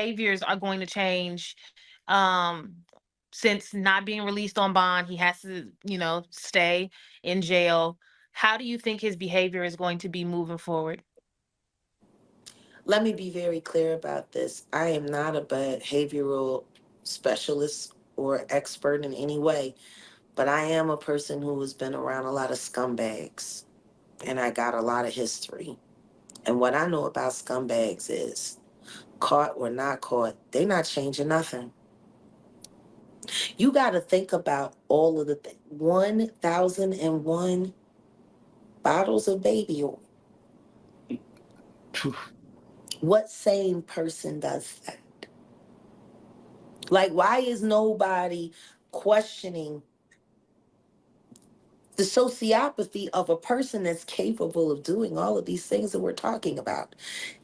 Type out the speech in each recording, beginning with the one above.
behaviors are going to change, um, since not being released on bond, he has to, stay in jail. How do you think his behavior is going to be moving forward? Let me be very clear about this. I am not a behavioral specialist or expert in any way, but I am a person who has been around a lot of scumbags and I got a lot of history. And what I know about scumbags is caught or not caught, they're not changing nothing. You got to think about all of the 1,001 bottles of baby oil. What sane person does that? Like, why is nobody questioning the sociopathy of a person that's capable of doing all of these things that we're talking about?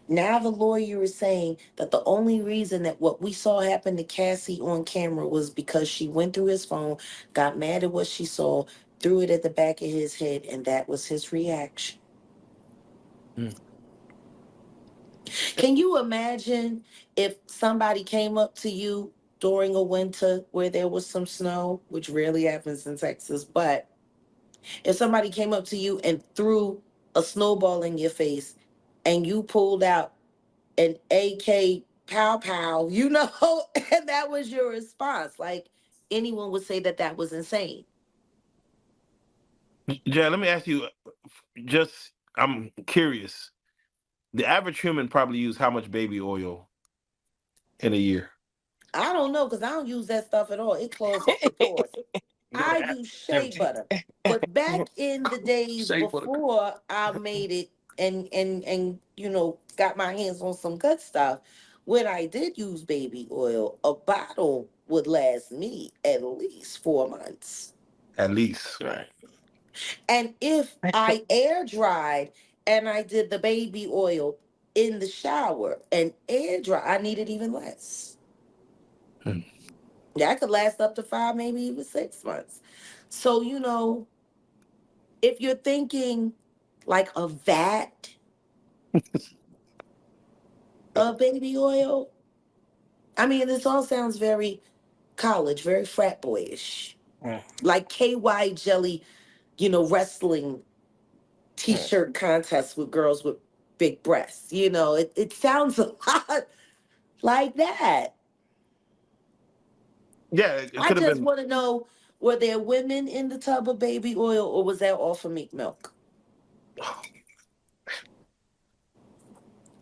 Now the lawyer is saying that the only reason that what we saw happen to Cassie on camera was because she went through his phone, got mad at what she saw, threw it at the back of his head, and that was his reaction. Mm. Can you imagine if somebody came up to you during a winter where there was some snow, which rarely happens in Texas, but if somebody came up to you and threw a snowball in your face and you pulled out an AK pow pow, and that was your response. Like anyone would say that that was insane. Jay, let me ask you. Just, I'm curious. The average human probably use how much baby oil in a year? I don't know because I don't use that stuff at all. It closes off the pores. No, I use shea average. butter. But back in the days Shea butter. before I made it and got my hands on some good stuff, when I did use baby oil, a bottle would last me at least 4 months. At least, right? And if I air dried and I did the baby oil in the shower and air dry, I needed even less. Hmm. Yeah, I could last up to 5, maybe even 6 months. So, if you're thinking like a vat of baby oil, I mean, this all sounds very college, very frat boyish. Mm. Like KY jelly, wrestling Mm. t-shirt contests with girls with big breasts. It sounds a lot like that. Yeah, it I could have just been. want to know, were there women in the tub of baby oil or was that all for meat milk?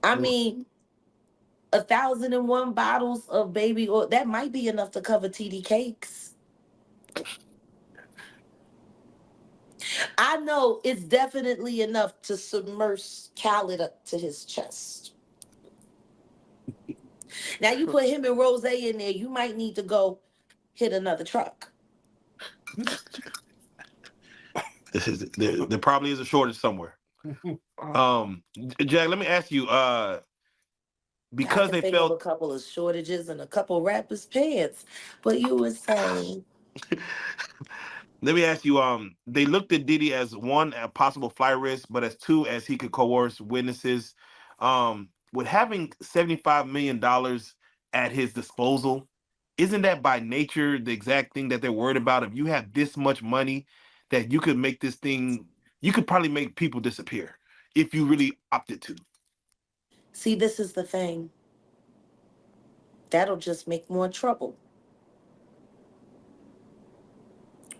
I mean, 1,001 bottles of baby oil, that might be enough to cover TD cakes. I know it's definitely enough to submerge Khaled up to his chest. Now you put him and Rose in there, you might need to go hit another truck. There probably is a shortage somewhere. Jack, let me ask you. I Because can they think of a felt. couple of shortages and a couple rappers' pants. But you were saying, Let me ask you. They looked at Diddy as one, a possible flight risk, but as two, as he could coerce witnesses. With having $75 million at his disposal, isn't that by nature the exact thing that they're worried about? If you have this much money, that you could make this thing, you could probably make people disappear if you really opted to. see, this is the thing. That'll just make more trouble.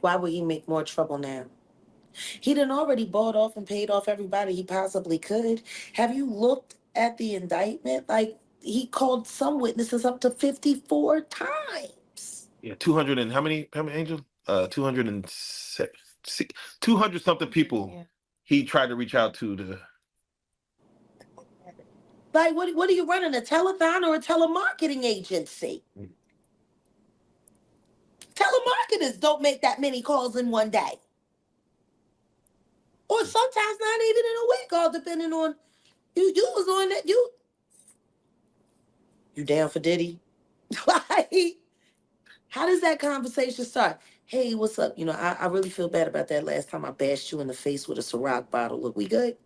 Why would he make more trouble now? He done already bought off and paid off everybody he possibly could. Have you looked at the indictment? Like, he called some witnesses up to 54 times. Yeah, 200 and how many angels? 200 something people Yeah. he tried to reach out to. Like, what are you running, a telethon or a telemarketing agency? Telemarketers don't make that many calls in one day. Or sometimes not even in a week, all depending on you was on that. You down for Diddy? Like, how does that conversation start? Hey, what's up? I really feel bad about that last time I bashed you in the face with a Ciroc bottle. Look, we good?